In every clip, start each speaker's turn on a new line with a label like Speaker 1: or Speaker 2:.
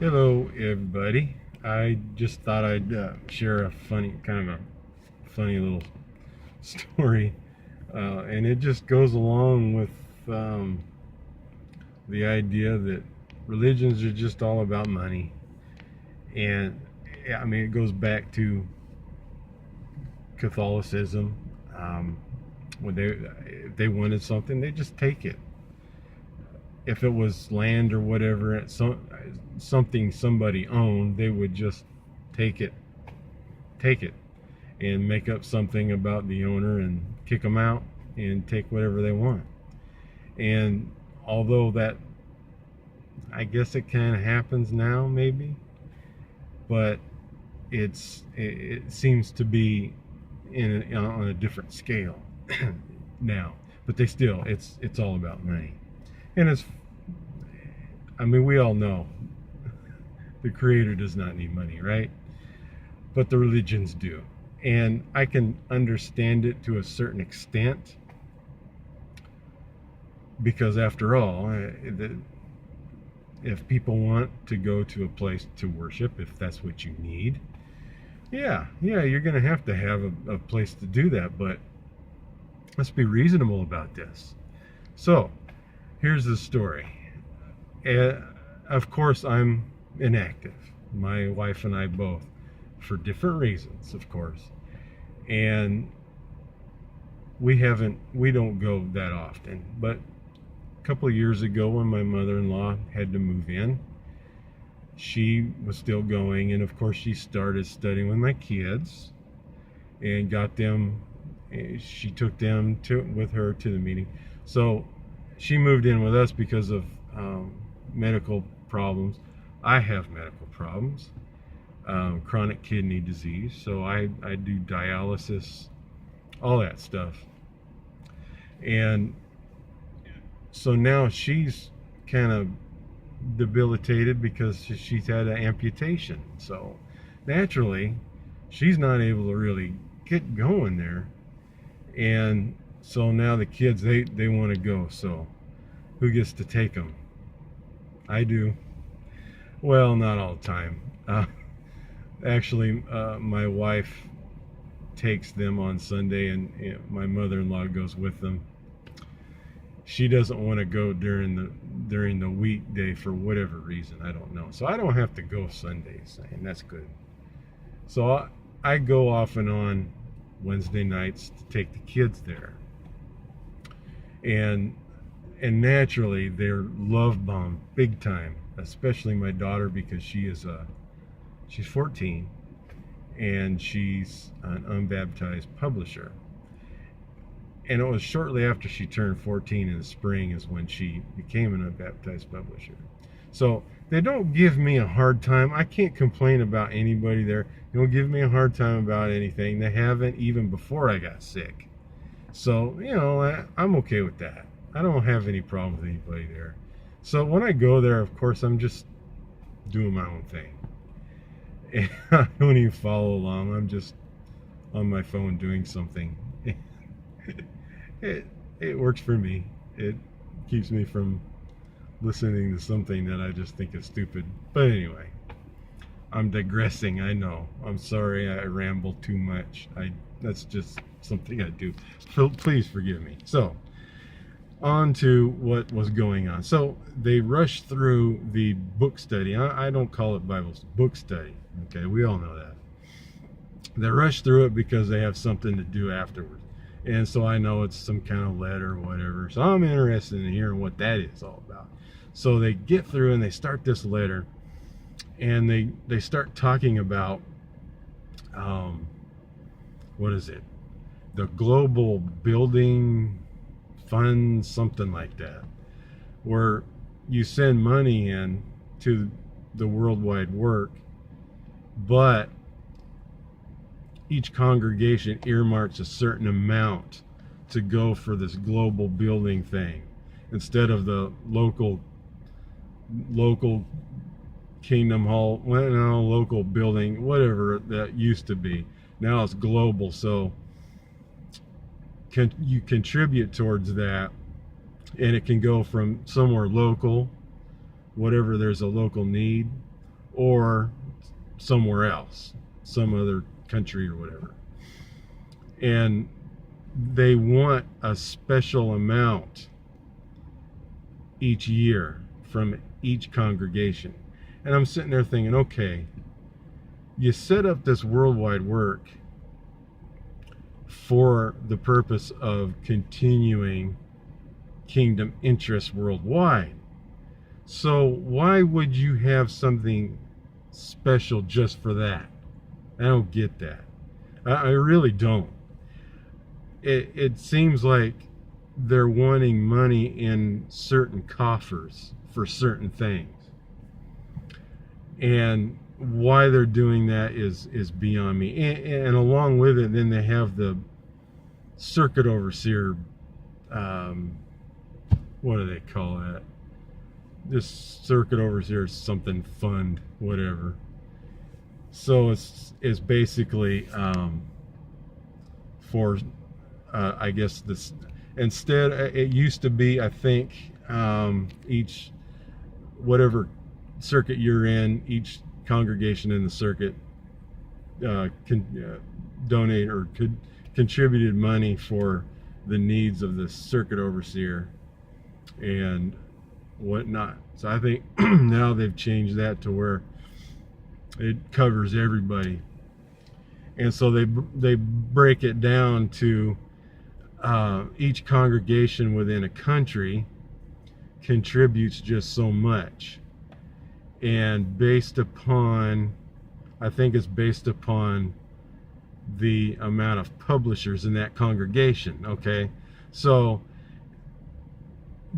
Speaker 1: Hello, everybody. I just thought I'd share a funny little story, and it just goes along with um, the idea that religions are just all about money, and I mean it goes back to Catholicism. Um, when if they wanted something, they just take it. If it was land or whatever, something somebody owned, they would just take it, take it. And make up something about the owner and kick them out and take whatever they want. And although that, I guess it kind of happens now, maybe, but it seems to be on a different scale now. But it's all about money, and I mean, we all know the Creator does not need money, right? But the religions do. And I can understand it to a certain extent because, after all, if people want to go to a place to worship, if that's what you need, yeah, you're going to have a place to do that. But let's be reasonable about this. So, here's the story. Of course, I'm inactive. My wife and I both, for different reasons, of course. And we don't go that often. But a couple of years ago, when my mother-in-law had to move in, she was still going, and of course she started studying with my kids and got them. She took them with her to the meeting. So she moved in with us because of medical problems. I have medical problems, chronic kidney disease, so I do dialysis, all that stuff. And so now she's kind of debilitated because she's had an amputation. So naturally, she's not able to really get going there. And so now the kids, they want to go. So who gets to take them? I do. Well, not all the time. Actually, my wife takes them on Sunday, and my mother-in-law goes with them. She doesn't want to go during the weekday for whatever reason. I don't know. So I don't have to go Sundays, and that's good. So I go off and on Wednesday nights to take the kids there, and naturally they're love bombed big time, especially my daughter, because she's 14 and she's an unbaptized publisher. And it was shortly after she turned 14 in the spring is when she became an unbaptized publisher. So they don't give me a hard time. I can't complain about anybody there. They don't give me a hard time about anything. They haven't even before I got sick. So, I'm okay with that. I don't have any problem with anybody there. So when I go there, of course, I'm just doing my own thing. And I don't even follow along. I'm just on my phone doing something. It works for me. It keeps me from listening to something that I just think is stupid. But anyway, I'm digressing. I know. I'm sorry I ramble too much. That's just something I do. So please forgive me. So on to what was going on. So they rushed through the book study. I don't call it Bible book study. Okay, we all know that. They rushed through it because they have something to do afterwards. And so I know it's some kind of letter or whatever. So I'm interested in hearing what that is all about. So they get through and they start this letter, and they start talking about what is it? The global building fund, something like that, where you send money in to the worldwide work, but each congregation earmarks a certain amount to go for this global building thing, instead of the local Kingdom Hall, well, no, local building, whatever that used to be. Now it's global. So you contribute towards that, and it can go from somewhere local, whatever there's a local need, or somewhere else, some other country or whatever. And they want a special amount each year from each congregation. And I'm sitting there thinking, okay, you set up this worldwide work for the purpose of continuing kingdom interests worldwide. So why would you have something special just for that? I don't get that. I really don't. It seems like they're wanting money in certain coffers for certain things. And why they're doing that is beyond me. And along with it, then they have the circuit overseer, what do they call that? This circuit overseer something fund, whatever. So it's basically for I guess this, instead it used to be, I think, each, whatever circuit you're in, each congregation in the circuit can donate or could contributed money for the needs of the circuit overseer and whatnot. So I think now they've changed that to where it covers everybody, and so they break it down to each congregation within a country contributes just so much, and based upon, I think it's based upon the amount of publishers in that congregation. Okay, so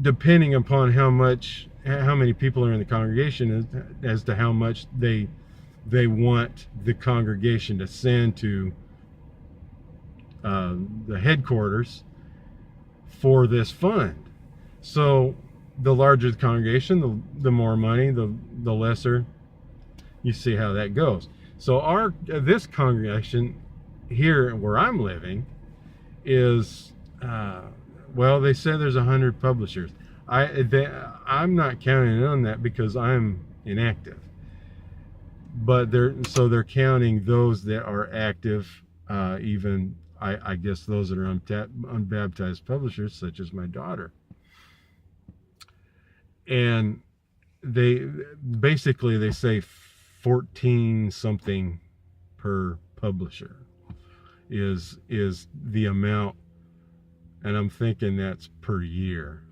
Speaker 1: depending upon how many people are in the congregation as to how much they want the congregation to send to the headquarters for this fund. So the larger the congregation, the more money, the lesser. You see how that goes. So this congregation here where I'm living is well, they said there's 100 publishers. I'm not counting on that because I'm inactive. But they're counting those that are active, even I guess those that are unbaptized publishers, such as my daughter. And they basically say 14 something per publisher is the amount, and I'm thinking that's per year.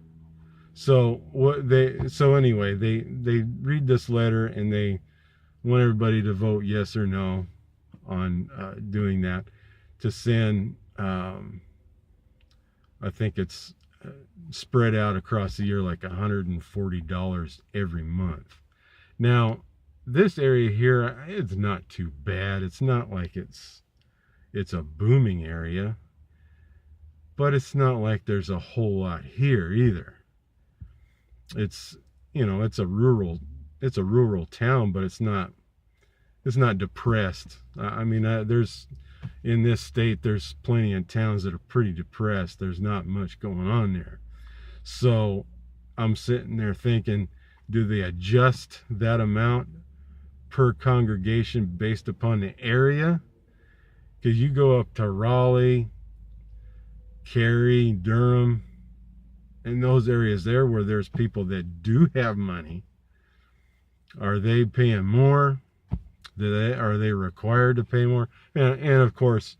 Speaker 1: So anyway, they read this letter and they want everybody to vote yes or no on doing that, to send I think it's spread out across the year like $140 every month. Now this area here, it's not too bad. It's not like it's a booming area, but it's not like there's a whole lot here either. It's, it's a rural town, but it's not depressed. I mean, there's, in this state, there's plenty of towns that are pretty depressed. There's not much going on there. So I'm sitting there thinking, do they adjust that amount per congregation based upon the area? Because you go up to Raleigh, Cary, Durham, in those areas there where there's people that do have money, are they paying more? Are they required to pay more? And of course,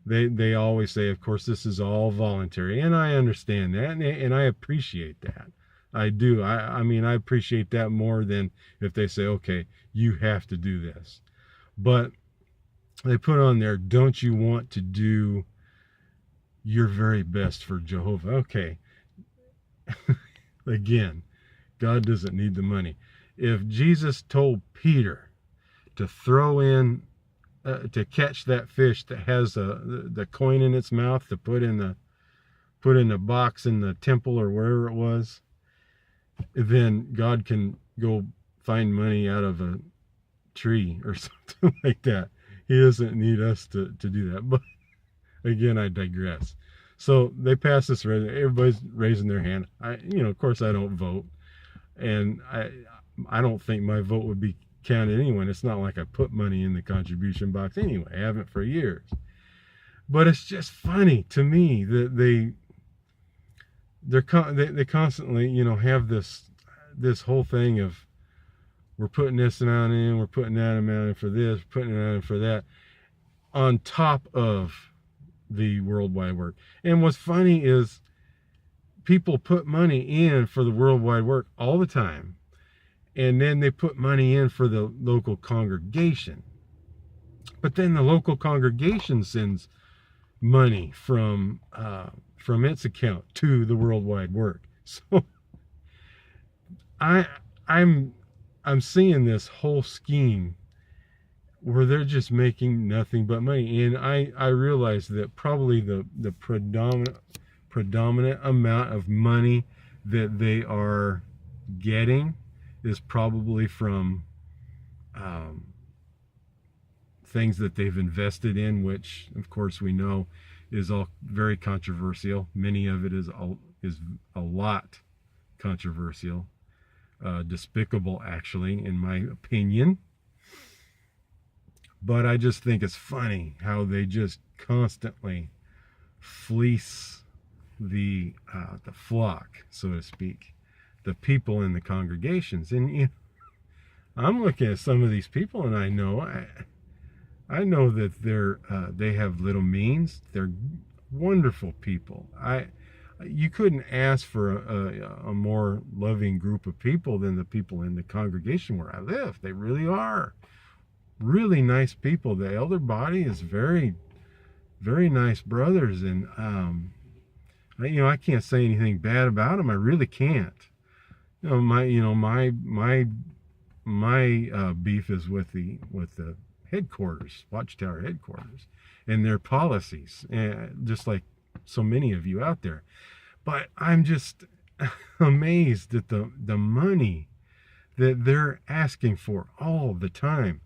Speaker 1: they always say, of course, this is all voluntary, and I understand that, and I appreciate that. I do. I mean, I appreciate that more than if they say, okay, you have to do this. But they put on there, don't you want to do your very best for Jehovah? Okay. Again, God doesn't need the money. If Jesus told Peter to throw in, to catch that fish that has the coin in its mouth, to put in the box in the temple or wherever it was, then God can go find money out of a tree or something like that. He doesn't need us to do that. But again, I digress. So they pass this resolution. Everybody's raising their hand. Of course, I don't vote, and I don't think my vote would be counted anyway. It's not like I put money in the contribution box anyway. I haven't for years. But it's just funny to me that they constantly, you know, have this whole thing of, we're putting this amount in, we're putting that amount in for this, we're putting that in for that, on top of the worldwide work. And what's funny is people put money in for the worldwide work all the time, and then they put money in for the local congregation. But then the local congregation sends money from its account to the worldwide work. So I'm seeing this whole scheme where they're just making nothing but money. And I realize that probably the predominant amount of money that they are getting is probably from things that they've invested in, which of course we know is all very controversial. Many of it is a lot controversial, despicable actually, in my opinion. But I just think it's funny how they just constantly fleece the flock, so to speak, the people in the congregations. And you know, I'm looking at some of these people, and I know that they have little means. They're wonderful people. You couldn't ask for a more loving group of people than the people in the congregation where I live. They really are really nice people. The elder body is very, very nice brothers, and I can't say anything bad about them. I really can't. My beef is with the headquarters, Watchtower headquarters, and their policies, just like so many of you out there. But I'm just amazed at the money that they're asking for all the time.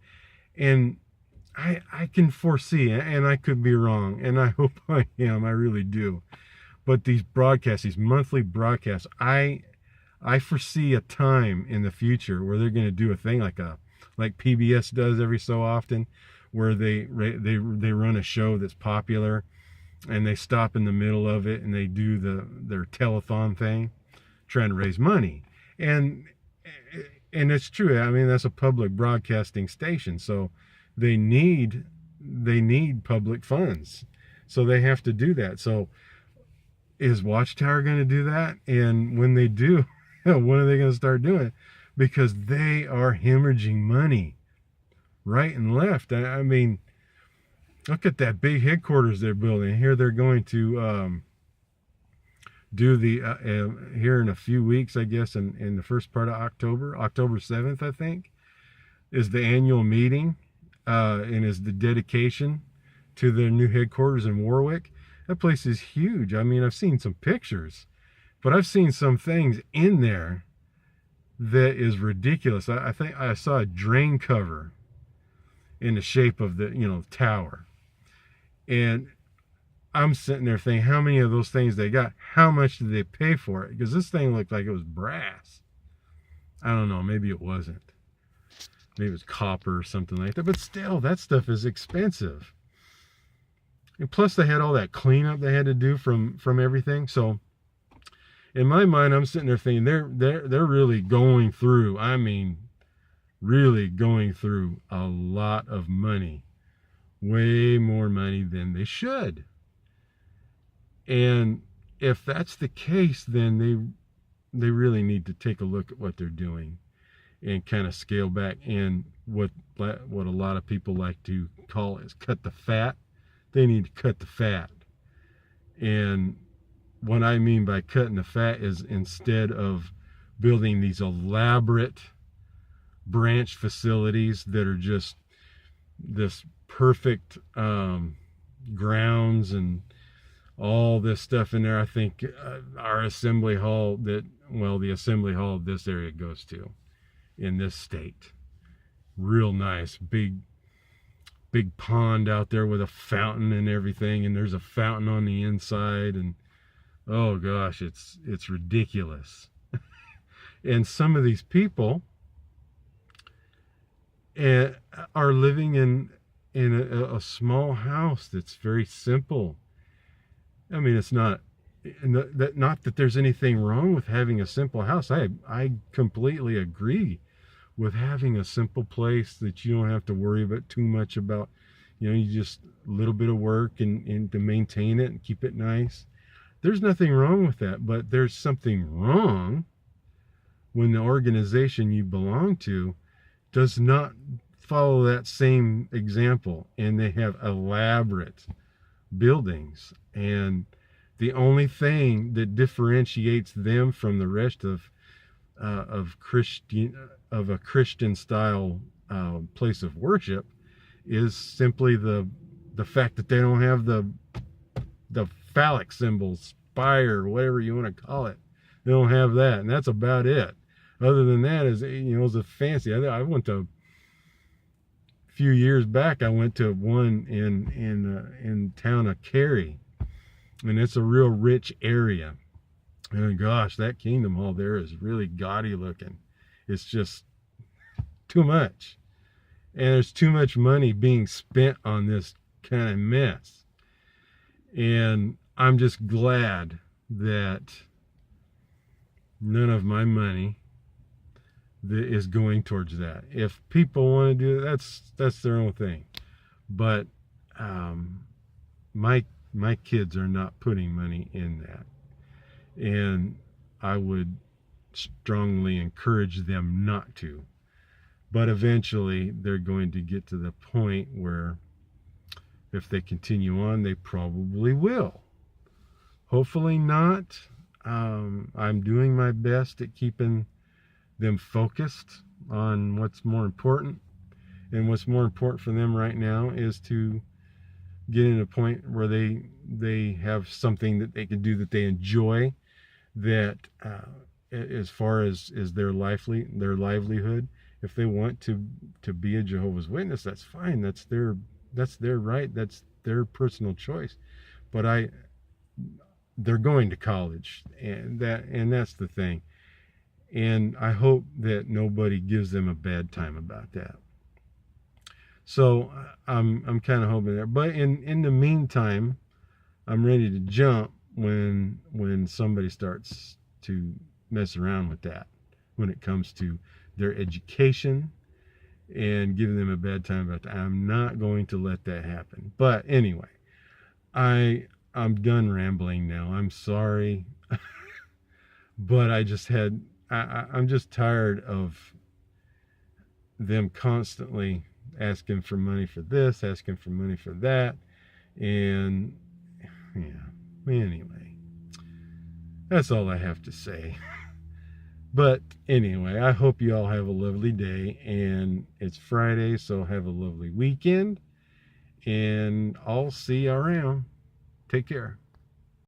Speaker 1: And I can foresee, and I could be wrong, and I hope I am, I really do. But these broadcasts, these monthly broadcasts, I foresee a time in the future where they're going to do a thing like PBS does every so often, where they run a show that's popular, and they stop in the middle of it and they do their telethon thing, trying to raise money. And it's true. I mean, that's a public broadcasting station, so they need public funds, so they have to do that. So is Watchtower going to do that? And when they do, when are they going to start doing it? Because they are hemorrhaging money right and left. I mean, look at that big headquarters they're building. Here they're going to do the here in a few weeks, I guess, in the first part of October 7th, I think, is the annual meeting, and is the dedication to their new headquarters in Warwick. That place is huge. I mean, I've seen some pictures, but I've seen some things in there that is ridiculous. I think I saw a drain cover in the shape of the tower, and I'm sitting there thinking, how many of those things they got? How much did they pay for it? Because this thing looked like it was brass. I don't know. Maybe it wasn't. Maybe it was copper or something like that. But still, that stuff is expensive. And plus, they had all that cleanup they had to do from everything. So, in my mind, I'm sitting there thinking they're really going through. I mean, really going through a lot of money, way more money than they should. And if that's the case, then they really need to take a look at what they're doing and kind of scale back. And what a lot of people like to call is cut the fat. They need to cut the fat. And what I mean by cutting the fat is, instead of building these elaborate branch facilities that are just this perfect grounds and all this stuff in there, I think our assembly hall the assembly hall of this area goes to in this state, real nice, big pond out there with a fountain and everything, and there's a fountain on the inside, and oh gosh, it's ridiculous. And some of these people, and are living in a small house that's very simple. I mean, it's not not that there's anything wrong with having a simple house. I completely agree with having a simple place that you don't have to worry about too much about. You just a little bit of work and to maintain it and keep it nice. There's nothing wrong with that, but there's something wrong when the organization you belong to does not follow that same example, and they have elaborate buildings, and the only thing that differentiates them from the rest of a Christian style place of worship is simply the fact that they don't have the phallic symbols, spire, whatever you want to call it. They don't have that, and that's about it. Other than that, is it's a fancy. I went to a few years back. I went to one in town of Cary, and it's a real rich area. And gosh, that Kingdom Hall there is really gaudy looking. It's just too much, and there's too much money being spent on this kind of mess. And I'm just glad that none of my money that is going towards that. If people want to do it, that's their own thing. But my kids are not putting money in that, and I would strongly encourage them not to. But eventually they're going to get to the point where if they continue on, they probably will. Hopefully not. I'm doing my best at keeping them focused on what's more important. And what's more important for them right now is to get in a point where they have something that they can do that they enjoy, that as far as their livelihood. If they want to be a Jehovah's Witness, that's fine. That's their right. That's their personal choice. But they're going to college, and that's the thing. And I hope that nobody gives them a bad time about that. So I'm kind of hoping that. But in the meantime, I'm ready to jump when somebody starts to mess around with that, when it comes to their education and giving them a bad time about that. I'm not going to let that happen. But anyway, I'm done rambling now. I'm sorry. But I'm just tired of them constantly asking for money for this, asking for money for that. And yeah, anyway, that's all I have to say. But anyway, I hope you all have a lovely day, and it's Friday, so have a lovely weekend, and I'll see you around. Take care.